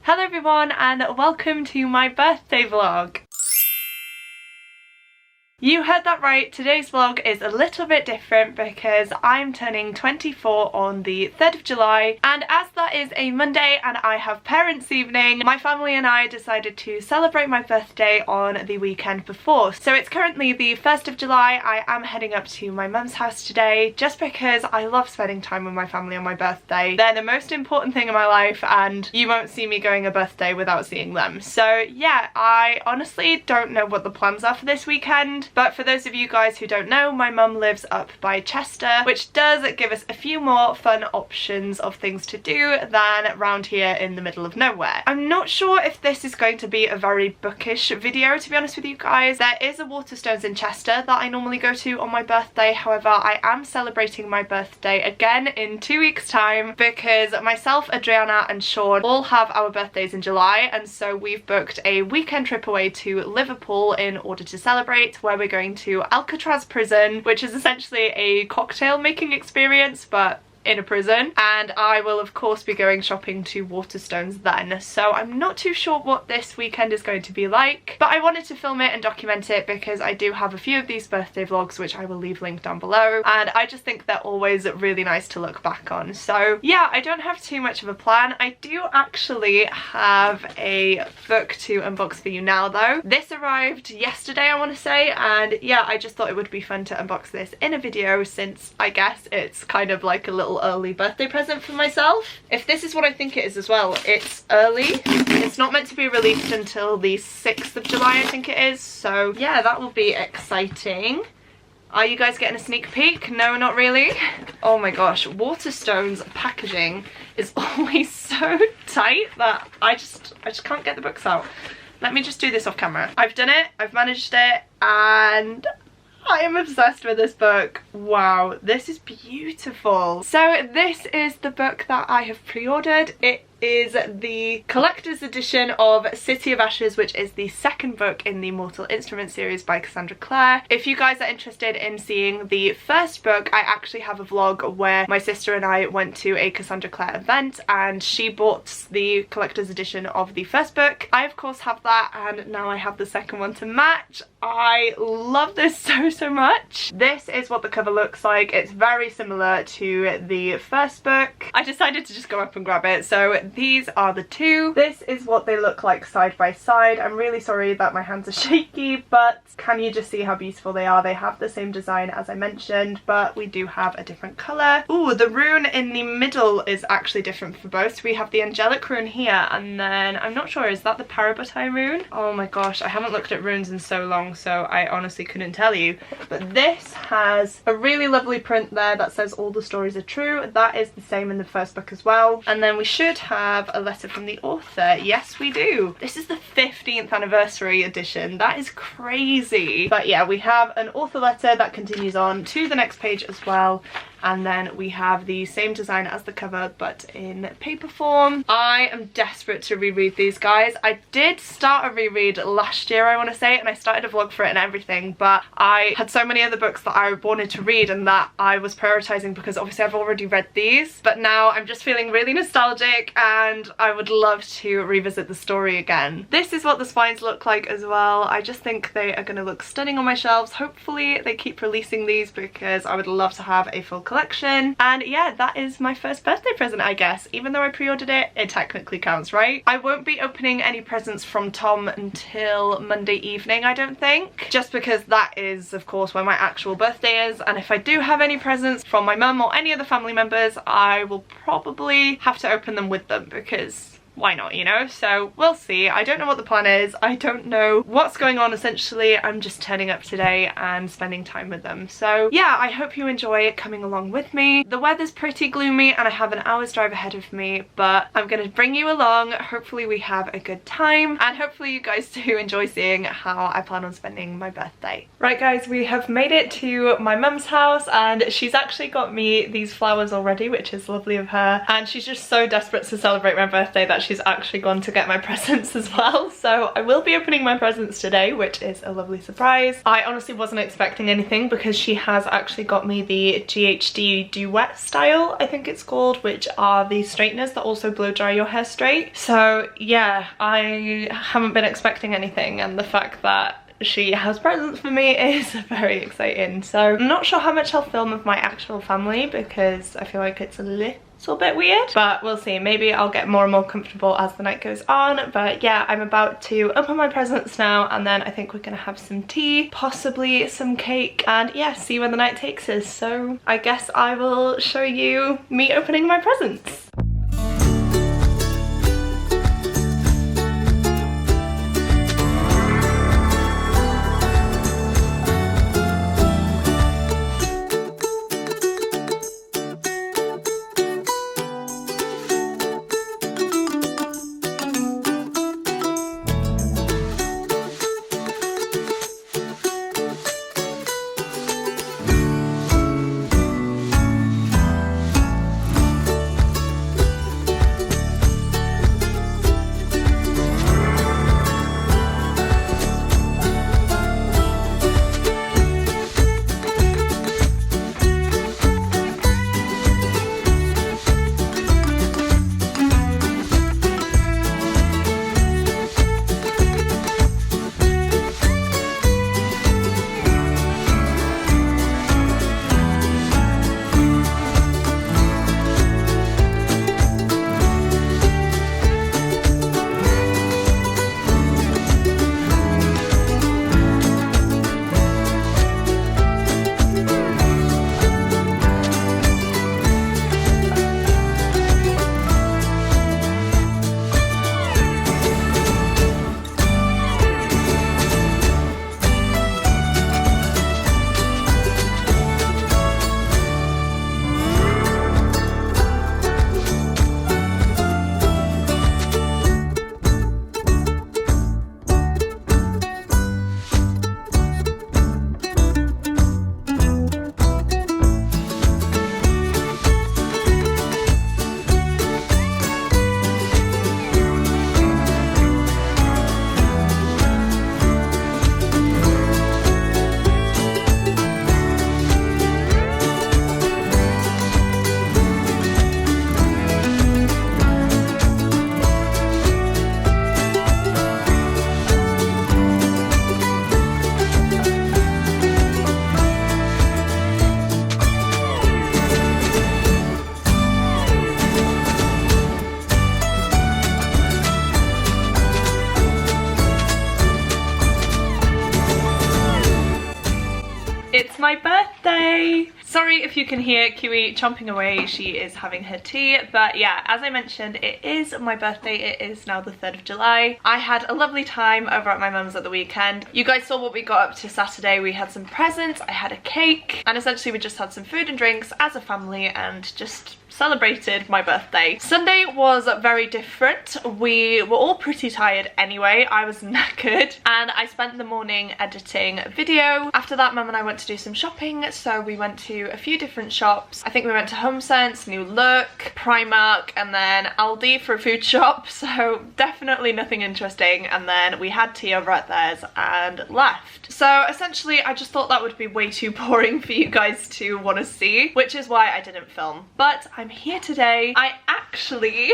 Hello everyone and welcome to my birthday vlog. You heard that right, today's vlog is a little bit different because I'm turning 24 on the 3rd of July, and as that is a Monday and I have parents' evening, my family and I decided to celebrate my birthday on the weekend before. So it's currently the 1st of July, I am heading up to my mum's house today just because I love spending time with my family on my birthday. They're the most important thing in my life and you won't see me going a birthday without seeing them. So yeah, I honestly don't know what the plans are for this weekend. But for those of you guys who don't know, my mum lives up by Chester, which does give us a few more fun options of things to do than round here in the middle of nowhere. I'm not sure if this is going to be a very bookish video, to be honest with you guys. There is a Waterstones in Chester that I normally go to on my birthday. However, I am celebrating my birthday again in 2 weeks' time because myself, Adriana and Sean all have our birthdays in July, and so we've booked a weekend trip away to Liverpool in order to celebrate, where we're going to Alcatraz prison, which is essentially a cocktail making experience but in a prison, and I will of course be going shopping to Waterstones then. So I'm not too sure what this weekend is going to be like, but I wanted to film it and document it because I do have a few of these birthday vlogs which I will leave linked down below, and I just think they're always really nice to look back on. So yeah, I don't have too much of a plan. I do actually have a book to unbox for you now though. This arrived yesterday, I want to say, and yeah, I just thought it would be fun to unbox this in a video since I guess it's kind of like a little early birthday present for myself. If this is what I think it is as well, it's early. It's not meant to be released until the 6th of July, I think it is. So yeah, that will be exciting. Are you guys getting a sneak peek? No, not really. Oh my gosh, Waterstones packaging is always so tight that I just can't get the books out. Let me just do this off camera. I've done it, I've managed it, and I am obsessed with this book. Wow, this is beautiful. So this is the book that I have pre-ordered. It is the collector's edition of City of Ashes, which is the second book in the Mortal Instruments series by Cassandra Clare. If you guys are interested in seeing the first book, I actually have a vlog where my sister and I went to a Cassandra Clare event and she bought the collector's edition of the first book. I of course have that, and now I have the second one to match. I love this so much. This is what the cover looks like. It's very similar to the first book. I decided to just go up and grab it. So these are the two. This is what they look like side by side. I'm really sorry that my hands are shaky, but can you just see how beautiful they are? They have the same design as I mentioned, but we do have a different colour. Ooh, the rune in the middle is actually different for both. So we have the angelic rune here, and then I'm not sure, is that the Parabatai rune? Oh my gosh, I haven't looked at runes in so long, so I honestly couldn't tell you. But this has a really lovely print there that says all the stories are true. That is the same in the first book as well. And then we should have a letter from the author. Yes, we do. This is the 15th anniversary edition. That is crazy. But yeah, we have an author letter that continues on to the next page as well. And then we have the same design as the cover but in paper form. I am desperate to reread these, guys. I did start a reread last year, I want to say, and I started a vlog for it and everything, but I had so many other books that I wanted to read and that I was prioritizing because obviously I've already read these. But now I'm just feeling really nostalgic and I would love to revisit the story again. This is what the spines look like as well. I just think they are going to look stunning on my shelves. Hopefully they keep releasing these because I would love to have a full collection. And yeah, that is my first birthday present, I guess. Even though I pre-ordered it, it technically counts, right? I won't be opening any presents from Tom until Monday evening, I don't think, just because that is of course when my actual birthday is, and if I do have any presents from my mum or any other family members, I will probably have to open them with them because why not, you know? So we'll see. I don't know what the plan is. I don't know what's going on. Essentially, I'm just turning up today and spending time with them. So yeah, I hope you enjoy coming along with me. The weather's pretty gloomy and I have an hour's drive ahead of me, but I'm gonna bring you along. Hopefully we have a good time and hopefully you guys do enjoy seeing how I plan on spending my birthday. Right guys, we have made it to my mum's house and she's actually got me these flowers already, which is lovely of her, and she's just so desperate to celebrate my birthday that she's actually gone to get my presents as well. So I will be opening my presents today, which is a lovely surprise. I honestly wasn't expecting anything because she has actually got me the GHD Duet Style, I think it's called, which are the straighteners that also blow dry your hair straight. So yeah, I haven't been expecting anything, and the fact that she has presents for me is very exciting. So I'm not sure how much I'll film of my actual family because I feel like it's a little bit weird, but we'll see. Maybe I'll get more and more comfortable as the night goes on. But yeah, I'm about to open my presents now, and then I think we're gonna have some tea, possibly some cake, and yeah, see where the night takes us. So I guess I will show you me opening my presents. It's my birthday! Sorry if you can hear Kiwi chomping away, she is having her tea, but yeah, as I mentioned, it is my birthday. It is now the 3rd of July. I had a lovely time over at my mum's at the weekend. You guys saw what we got up to Saturday. We had some presents, I had a cake, and essentially we just had some food and drinks as a family and just celebrated my birthday. Sunday was very different. We were all pretty tired anyway. I was knackered and I spent the morning editing a video. After that, Mum and I went to do some shopping, so we went to a few different shops. I think we went to HomeSense, New Look, Primark, and then Aldi for a food shop, so definitely nothing interesting. And then we had tea over at theirs and left. So essentially I just thought that would be way too boring for you guys to want to see, which is why I didn't film. But I'm here today. I actually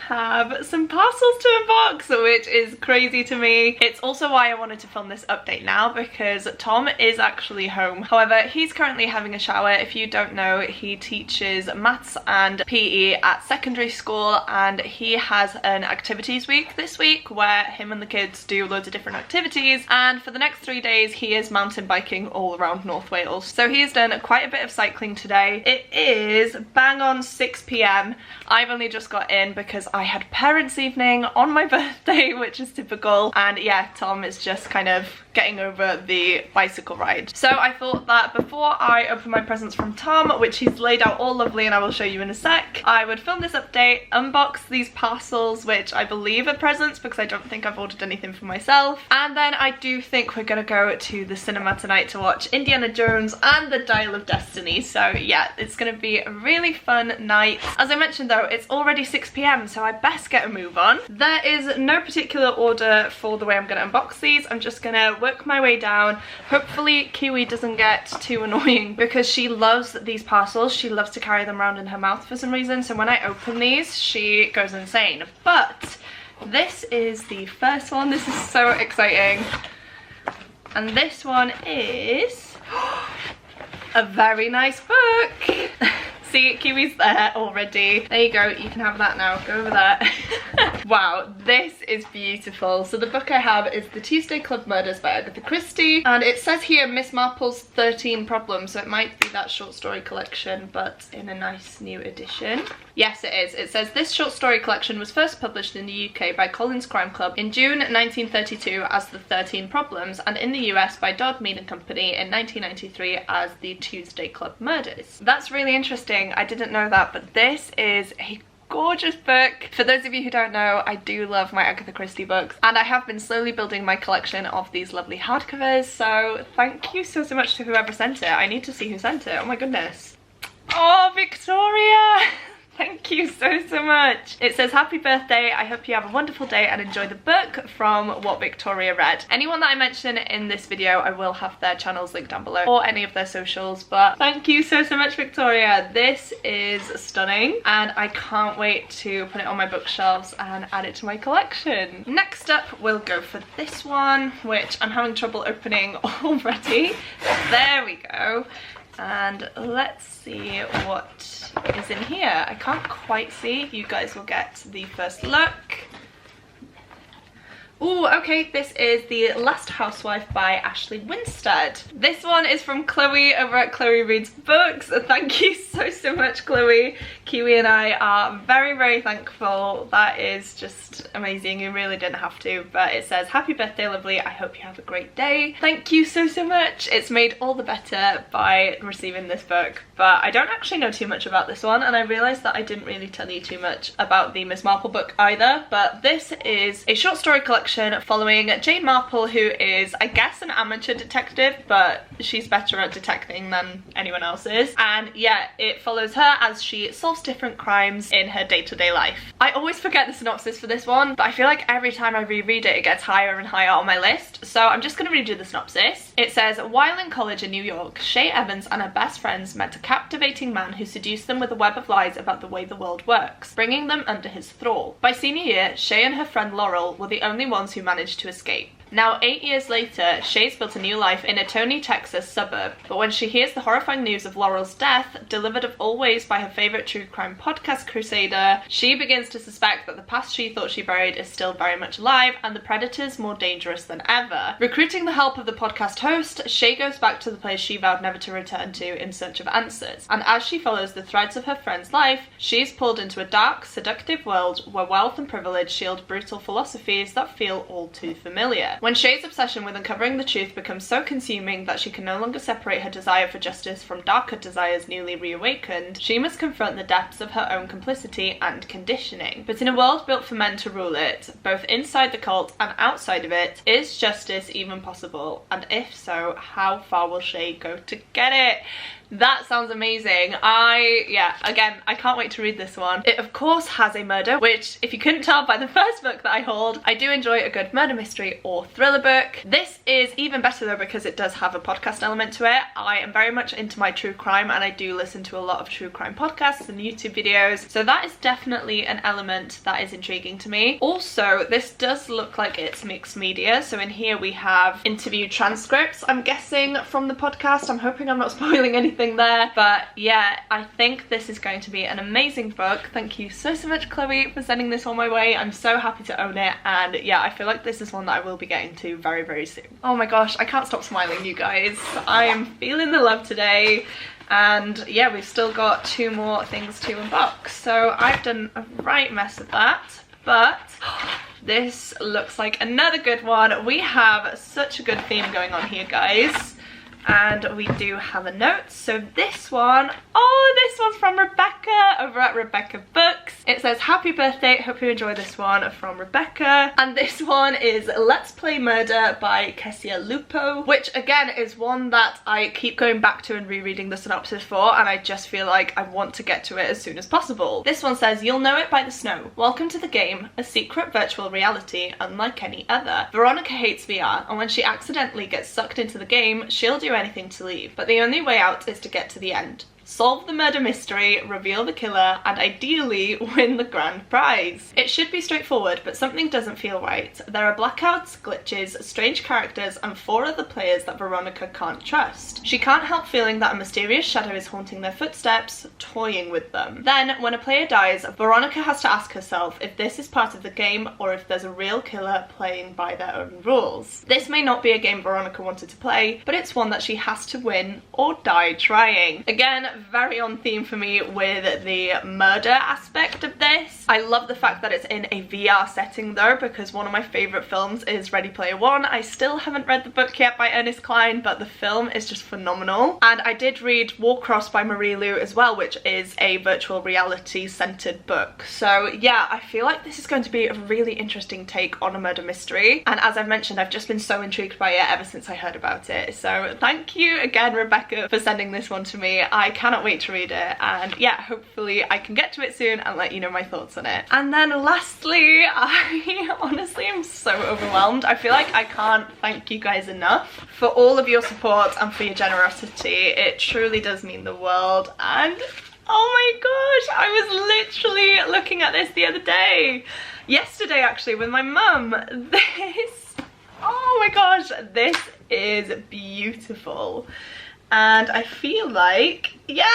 have some parcels to unbox, which is crazy to me. It's also why I wanted to film this update now, because Tom is actually home. However, he's currently having a shower. If you don't know, he teaches maths and PE at secondary school, and he has an activities week this week where him and the kids do loads of different activities, and for the next 3 days he is mountain biking all around North Wales. So he has done quite a bit of cycling today. It is bang on 6 p.m. I've only just got in because I had parents' evening on my birthday, which is typical, and yeah, Tom is just kind of getting over the bicycle ride. So I thought that before I open my presents from Tom, which he's laid out all lovely and I will show you in a sec, I would film this update, unbox these parcels, which I believe are presents because I don't think I've ordered anything for myself, and then I do think we're gonna go to the cinema tonight to watch Indiana Jones and the Dial of Destiny. So yeah, it's gonna be a really fun night. As I mentioned though, it's already 6 p.m, so I best get a move on. There is no particular order for the way I'm going to unbox these. I'm just going to work my way down. Hopefully Kiwi doesn't get too annoying because she loves these parcels. She loves to carry them around in her mouth for some reason, so when I open these she goes insane. But this is the first one. This is so exciting. And this one is a very nice book. See, Kiwi's there already. There you go, you can have that now. Go over there. Wow, this is beautiful. So the book I have is The Tuesday Club Murders by Agatha Christie. And it says here Miss Marple's 13 Problems, so it might be that short story collection, but in a nice new edition. Yes, it is. It says this short story collection was first published in the UK by Collins Crime Club in June 1932 as The 13 Problems, and in the US by Dodd, Mead & Company in 1993 as The Tuesday Club Murders. That's really interesting. I didn't know that, but this is a gorgeous book. For those of you who don't know, I do love my Agatha Christie books, and I have been slowly building my collection of these lovely hardcovers, so thank you so much to whoever sent it. I need to see who sent it. Oh my goodness. Oh, Victoria! Thank you so much. It says, happy birthday. I hope you have a wonderful day and enjoy the book from what Victoria read. Anyone that I mention in this video, I will have their channels linked down below or any of their socials, but thank you so much, Victoria. This is stunning and I can't wait to put it on my bookshelves and add it to my collection. Next up, we'll go for this one, which I'm having trouble opening already. There we go. And let's see what is in here. I can't quite see. You guys will get the first look. Ooh, okay, this is The Last Housewife by Ashley Winstead. This one is from Chloe over at Chloe Reads Books. Thank you so much, Chloe. Kiwi and I are very thankful. That is just amazing. You really didn't have to, but it says, happy birthday, lovely. I hope you have a great day. Thank you so much. It's made all the better by receiving this book, but I don't actually know too much about this one, and I realised that I didn't really tell you too much about the Miss Marple book either, but this is a short story collection following Jane Marple, who is, I guess, an amateur detective, but she's better at detecting than anyone else is. And yeah, it follows her as she solves different crimes in her day-to-day life. I always forget the synopsis for this one, but I feel like every time I reread it, it gets higher and higher on my list. So I'm just going to read you the synopsis. It says, while in college in New York, Shay Evans and her best friends met a captivating man who seduced them with a web of lies about the way the world works, bringing them under his thrall. By senior year, Shay and her friend Laurel were the only ones who managed to escape. Now, 8 years later, Shay's built a new life in a Tony, Texas suburb, but when she hears the horrifying news of Laurel's death, delivered of all ways by her favourite true crime podcast crusader, she begins to suspect that the past she thought she buried is still very much alive and the predators more dangerous than ever. Recruiting the help of the podcast host, Shay goes back to the place she vowed never to return to in search of answers, and as she follows the threads of her friend's life, she's pulled into a dark, seductive world where wealth and privilege shield brutal philosophies that feel all too familiar. When Shay's obsession with uncovering the truth becomes so consuming that she can no longer separate her desire for justice from darker desires newly reawakened, she must confront the depths of her own complicity and conditioning. But in a world built for men to rule it, both inside the cult and outside of it, is justice even possible? And if so, how far will Shay go to get it? That sounds amazing. Again, I can't wait to read this one. It of course has a murder, which if you couldn't tell by the first book that I hold, I do enjoy a good murder mystery or thriller book. This is even better though because it does have a podcast element to it. I am very much into my true crime and I do listen to a lot of true crime podcasts and YouTube videos, so that is definitely an element that is intriguing to me. Also, this does look like it's mixed media, so in here we have interview transcripts, I'm guessing, from the podcast. I'm hoping I'm not spoiling anything there, but yeah, I think this is going to be an amazing book. Thank you so much, Chloe, for sending this on my way. I'm so happy to own it, and yeah, I feel like this is one that I will be getting to very soon. Oh my gosh, I can't stop smiling, you guys. I am feeling the love today. And yeah, we've still got 2 more things to unbox, so I've done a right mess of that, but this looks like another good one. We have such a good theme going on here, guys. And we do have a note. So this one, oh, this one's from Rebecca over at Rebecca Books. It says, happy birthday, hope you enjoy this one, from Rebecca. And this one is Let's Play Murder by Kessia Lupo, which again is one that I keep going back to and rereading the synopsis for, and I just feel like I want to get to it as soon as possible. This one says, you'll know it by the snow. Welcome to the game, a secret virtual reality unlike any other. Veronica hates VR, and when she accidentally gets sucked into the game, she'll do anything to leave, but the only way out is to get to the end. Solve the murder mystery, reveal the killer, and ideally win the grand prize. It should be straightforward, but something doesn't feel right. There are blackouts, glitches, strange characters, and 4 other players that Veronica can't trust. She can't help feeling that a mysterious shadow is haunting their footsteps, toying with them. Then, when a player dies, Veronica has to ask herself if this is part of the game or if there's a real killer playing by their own rules. This may not be a game Veronica wanted to play, but it's one that she has to win or die trying. Again, very on theme for me with the murder aspect of this. I love the fact that it's in a VR setting though, because one of my favourite films is Ready Player One. I still haven't read the book yet by Ernest Cline, but the film is just phenomenal. And I did read Warcross by Marie Lu as well, which is a virtual reality centred book. So yeah, I feel like this is going to be a really interesting take on a murder mystery. And as I've mentioned, I've just been so intrigued by it ever since I heard about it. So thank you again, Rebecca, for sending this one to me. I cannot wait to read it, and yeah, hopefully I can get to it soon and let you know my thoughts on it. And then lastly, I honestly am so overwhelmed. I feel like I can't thank you guys enough for all of your support and for your generosity. It truly does mean the world. And oh my gosh, I was literally looking at this the other day, yesterday actually, with my mum. This, oh my gosh, this is beautiful. And I feel like, yeah,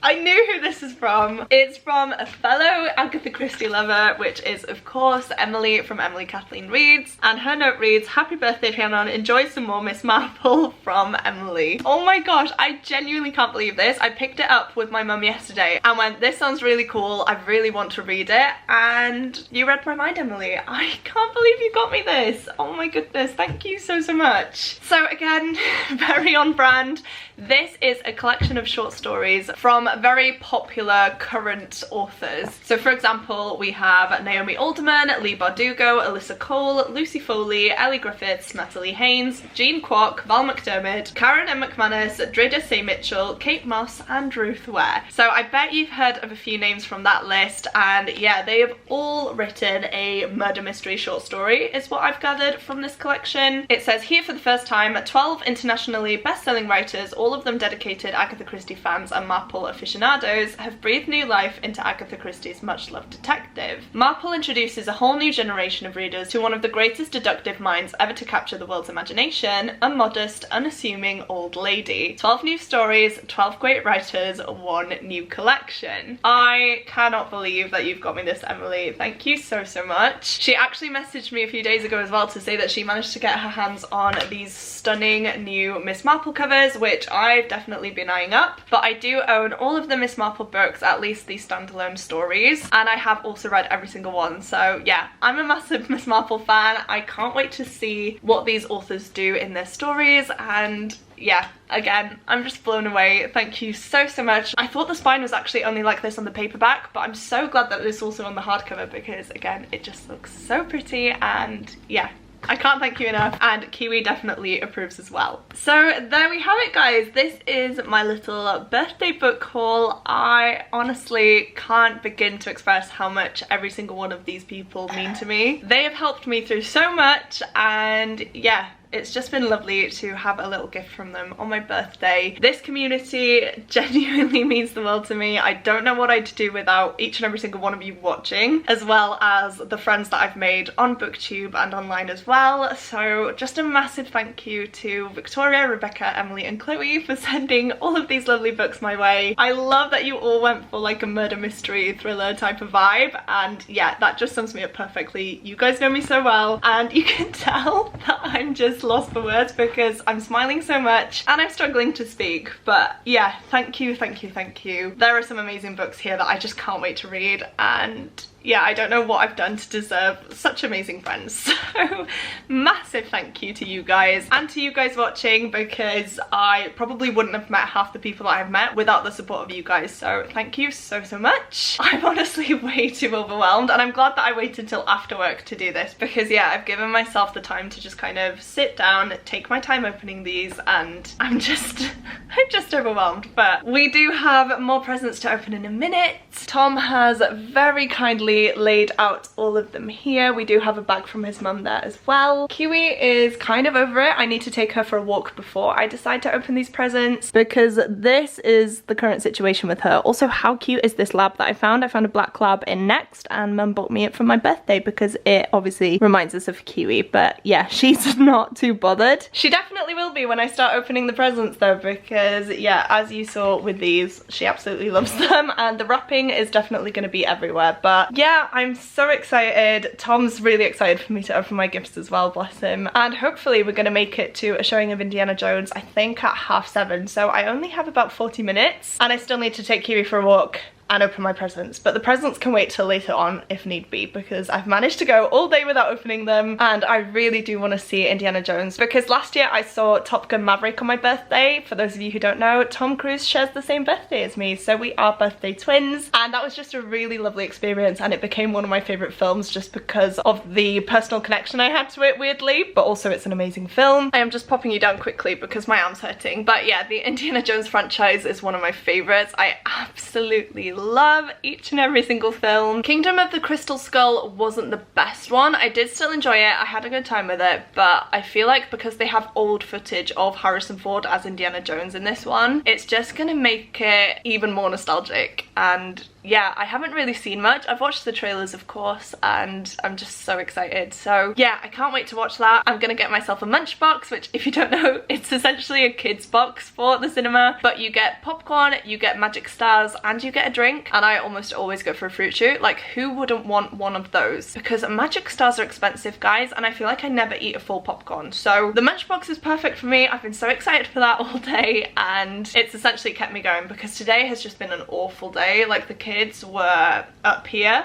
I knew who this is from. It's from a fellow Agatha Christie lover, which is of course Emily from Emily Kathleen Reads, and her note reads, happy birthday Rhiannon, enjoy some more Miss Marple from Emily. Oh my gosh, I genuinely can't believe this. I picked it up with my mum yesterday and went, this sounds really cool, I really want to read it, and you read my mind, Emily. I can't believe you got me this. Oh my goodness, thank you so much. So again, very on brand. This is a collection of short stories from very popular current authors. So for example, we have Naomi Alderman, Leigh Bardugo, Alyssa Cole, Lucy Foley, Ellie Griffiths, Natalie Haynes, Jean Kwok, Val McDermid, Karen M. McManus, Drida C. Mitchell, Kate Moss, and Ruth Ware. So I bet you've heard of a few names from that list, and yeah, they have all written a murder mystery short story, is what I've gathered from this collection. It says here for the first time, 12 internationally best-selling writers, all of them dedicated Agatha Christie fans and Marple aficionados, have breathed new life into Agatha Christie's much-loved detective. Marple introduces a whole new generation of readers to one of the greatest deductive minds ever to capture the world's imagination, a modest, unassuming old lady. 12 new stories, 12 great writers, 1 new collection. I cannot believe that you've got me this, Emily. Thank you so much. She actually messaged me a few days ago as well to say that she managed to get her hands on these stunning new Miss Marple covers, which I've definitely been eyeing up, but I do own all of the Miss Marple books, at least the standalone stories, and I have also read every single one. So yeah, I'm a massive Miss Marple fan. I can't wait to see what these authors do in their stories, and yeah, again, I'm just blown away. Thank you so much. I thought the spine was actually only like this on the paperback, but I'm so glad that it's also on the hardcover, because again, it just looks so pretty, and yeah, I can't thank you enough, and Kiwi definitely approves as well. So there we have it, guys. This is my little birthday book haul. I honestly can't begin to express how much every single one of these people mean to me. They have helped me through so much, and yeah, it's just been lovely to have a little gift from them on my birthday. This community genuinely means the world to me. I don't know what I'd do without each and every single one of you watching, as well as the friends that I've made on BookTube and online as well. So just a massive thank you to Victoria, Rebecca, Emily, and Chloe for sending all of these lovely books my way. I love that you all went for like a murder mystery thriller type of vibe, and yeah, that just sums me up perfectly. You guys know me so well, and you can tell that I'm just lost for words because I'm smiling so much and I'm struggling to speak. But yeah, thank you. There are some amazing books here that I just can't wait to read, and yeah, I don't know what I've done to deserve such amazing friends. So massive thank you to you guys and to you guys watching, because I probably wouldn't have met half the people that I've met without the support of you guys. So thank you so much. I'm honestly way too overwhelmed, and I'm glad that I waited till after work to do this, because yeah, I've given myself the time to just kind of sit down, take my time opening these, and I'm just overwhelmed. But we do have more presents to open in a minute. Tom has very kindly laid out all of them here. We do have a bag from his mum there as well. Kiwi is kind of over it. I need to take her for a walk before I decide to open these presents, because this is the current situation with her. Also, how cute is this lab that I found? I found a black lab in Next, and mum bought me it for my birthday because it obviously reminds us of Kiwi. But yeah, she's not too bothered. She definitely will be when I start opening the presents though, because yeah, as you saw with these, she absolutely loves them, and the wrapping is definitely going to be everywhere. But yeah, I'm so excited. Tom's really excited for me to open my gifts as well, bless him. And hopefully we're going to make it to a showing of Indiana Jones, I think at 7:30. So I only have about 40 minutes, and I still need to take Kiwi for a walk and open my presents. But the presents can wait till later on if need be, because I've managed to go all day without opening them, and I really do want to see Indiana Jones, because last year I saw Top Gun Maverick on my birthday. For those of you who don't know, Tom Cruise shares the same birthday as me, so we are birthday twins, and that was just a really lovely experience, and it became one of my favourite films just because of the personal connection I had to it, weirdly, but also it's an amazing film. I am just popping you down quickly because my arm's hurting, but yeah, the Indiana Jones franchise is one of my favourites. I absolutely love each and every single film. Kingdom of the Crystal Skull wasn't the best one. I did still enjoy it. I had a good time with it, but I feel like because they have old footage of Harrison Ford as Indiana Jones in this one, it's just gonna make it even more nostalgic. And yeah, I haven't really seen much. I've watched the trailers, of course, and I'm just so excited. So yeah, I can't wait to watch that. I'm gonna get myself a Munchbox, which, if you don't know, it's essentially a kid's box for the cinema, but you get popcorn, you get Magic Stars, and you get a drink. And I almost always go for a fruit shoot. Like, who wouldn't want one of those? Because Magic Stars are expensive, guys, and I feel like I never eat a full popcorn. So the Munchbox is perfect for me. I've been so excited for that all day, and it's essentially kept me going, because today has just been an awful day. Like, the kids were up here,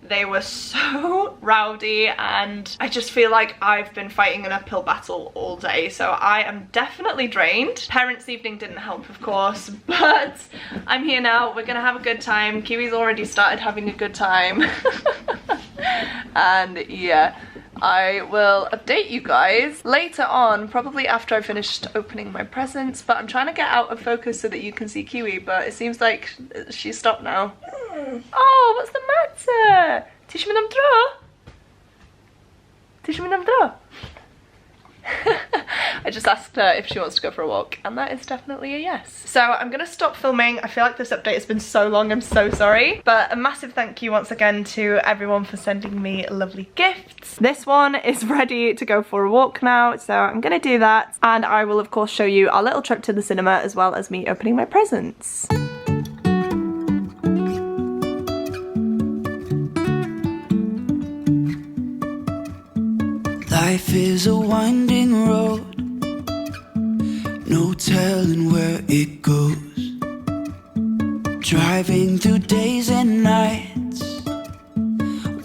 they were so rowdy, and I just feel like I've been fighting an uphill battle all day, so I am definitely drained. Parents' evening didn't help, of course, but I'm here now. We're gonna have a good time. Kiwi's already started having a good time. And yeah, I will update you guys later on, probably after I've finished opening my presents, but I'm trying to get out of focus so that you can see Kiwi, but it seems like she's stopped now. Oh, what's the matter? Tyś mi nam dra? Tyś mi nam dra? I just asked her if she wants to go for a walk, and that is definitely a yes. So I'm gonna stop filming. I feel like this update has been so long, I'm so sorry. But a massive thank you once again to everyone for sending me lovely gifts. This one is ready to go for a walk now, so I'm gonna do that. And I will of course show you our little trip to the cinema, as well as me opening my presents. Life is a winding road, no telling where it goes. Driving through days and nights,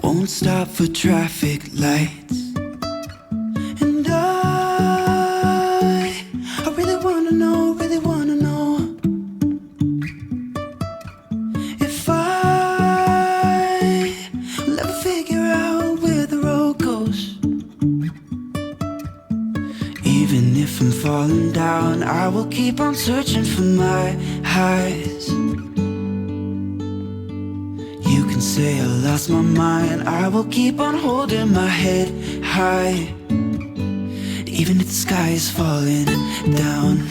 won't stop for traffic lights. And I really wanna know, if I will ever figure out where the road goes. Even if I'm falling down, I will keep on searching for my highs. You can say I lost my mind, I will keep on holding my head high, even if the sky is falling down.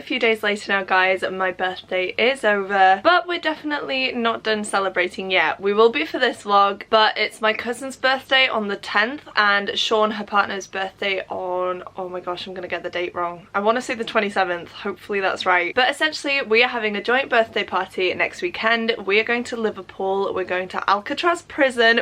Few days later now, guys, and my birthday is over, but we're definitely not done celebrating yet. We will be for this vlog, but it's my cousin's birthday on the 10th, and Sean, her partner's, birthday on, oh my gosh, I'm gonna get the date wrong. I want to say the 27th, hopefully that's right. But essentially, we are having a joint birthday party next weekend. We are going to Liverpool, we're going to Alcatraz prison.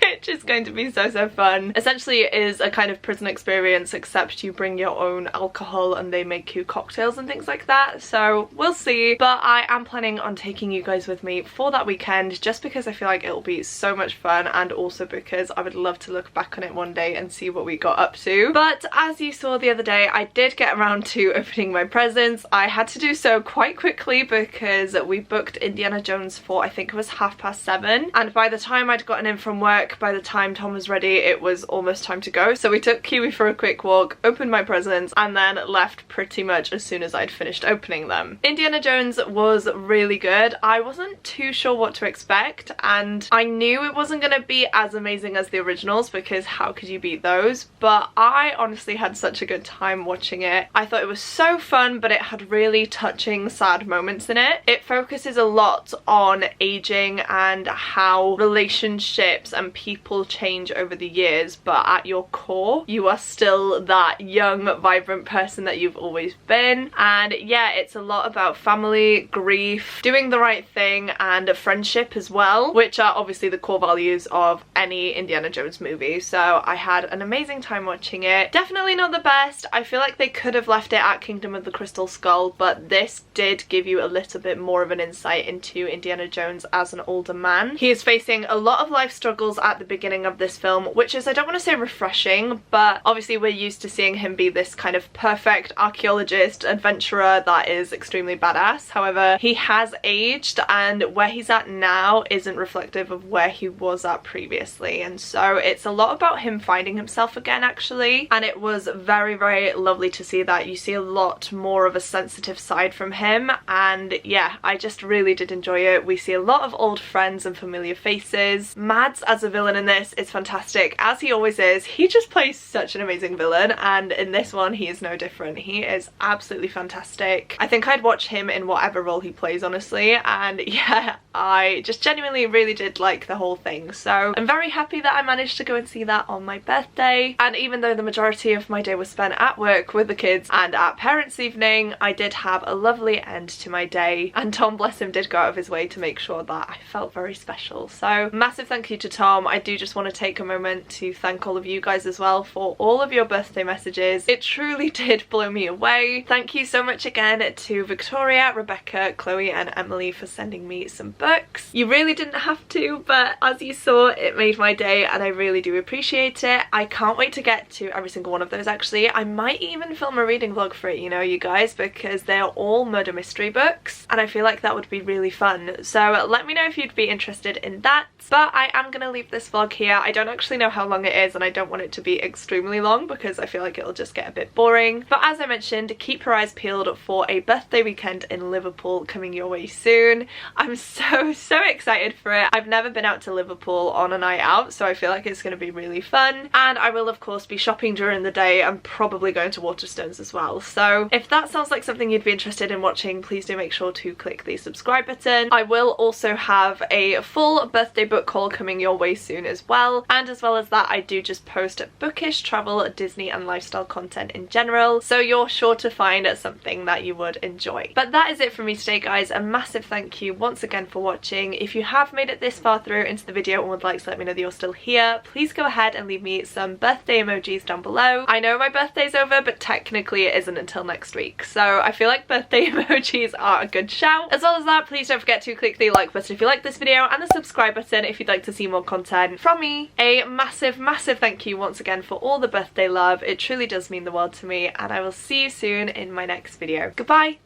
which is going to be so fun. Essentially it is a kind of prison experience, except you bring your own alcohol and they make you cocktails and things like that, so we'll see. But I am planning on taking you guys with me for that weekend, just because I feel like it'll be so much fun, and also because I would love to look back on it one day and see what we got up to. But as you saw the other day, I did get around to opening my presents. I had to do so quite quickly because we booked Indiana Jones for, I think it was 7:30, and by the time I'd gotten in from work, by the time Tom was ready, it was almost time to go. So we took Kiwi for a quick walk, opened my presents, and then left pretty much as soon as I'd finished opening them. Indiana Jones was really good. I wasn't too sure what to expect, and I knew it wasn't going to be as amazing as the originals, because how could you beat those? But I honestly had such a good time watching it. I thought it was so fun, but it had really touching, sad moments in it. It focuses a lot on aging and how relationships and people change over the years, but at your core, you are still that young, vibrant person that you've always been. And yeah, it's a lot about family, grief, doing the right thing, and friendship as well, which are obviously the core values of any Indiana Jones movie. So I had an amazing time watching it. Definitely not the best. I feel like they could have left it at Kingdom of the Crystal Skull, but this did give you a little bit more of an insight into Indiana Jones as an older man. He is facing a lot of life struggles at the beginning of this film, which is, I don't want to say refreshing, but obviously we're used to seeing him be this kind of perfect archaeologist, adventurer that is extremely badass. However, he has aged, and where he's at now isn't reflective of where he was at previously, and so it's a lot about him finding himself again, actually. And it was very lovely to see that. You see a lot more of a sensitive side from him, and yeah, I just really did enjoy it. We see a lot of old friends and familiar faces. Mads as a villain in this is fantastic, as he always is. He just plays such an amazing villain, and in this one he is no different. He is absolutely fantastic. I think I'd watch him in whatever role he plays, honestly, and yeah, I just genuinely really did like the whole thing. So I'm very happy that I managed to go and see that on my birthday. And even though the majority of my day was spent at work with the kids and at parents' evening, I did have a lovely end to my day, and Tom, bless him, did go out of his way to make sure that I felt very special. So massive thank you to Tom. I do just want to take a moment to thank all of you guys as well for all of your birthday messages. It truly did blow me away. Thank you so much again to Victoria, Rebecca, Chloe and Emily for sending me some books. You really didn't have to, but as you saw, it made my day and I really do appreciate it. I can't wait to get to every single one of those, actually. I might even film a reading vlog for it, you know, you guys, because they're all murder mystery books and I feel like that would be really fun. So let me know if you'd be interested in that. But I am gonna leave this vlog here. I don't actually know how long it is and I don't want it to be extremely long because I feel like it'll just get a bit boring. But as I mentioned, keep your eyes peeled for a birthday weekend in Liverpool coming your way soon. I'm so excited for it. I've never been out to Liverpool on a night out, so I feel like it's going to be really fun. And I will of course be shopping during the day and probably going to Waterstones as well. So if that sounds like something you'd be interested in watching, please do make sure to click the subscribe button. I will also have a full birthday book haul coming your way soon as well. And as well as that, I do just post bookish, travel, Disney and lifestyle content in general, so you're sure to find something that you would enjoy. But that is it for me today, guys. A massive thank you once again for watching. If you have made it this far through into the video and would like to let me know that you're still here, please go ahead and leave me some birthday emojis down below. I know my birthday's over, but technically it isn't until next week, so I feel like birthday emojis are a good shout. As well as that, please don't forget to click the like button if you like this video and the subscribe button if you'd like to see more content from me. A massive thank you once again for all the birthday love. It truly does mean the world to me, and I will see you soon in my next video. Goodbye!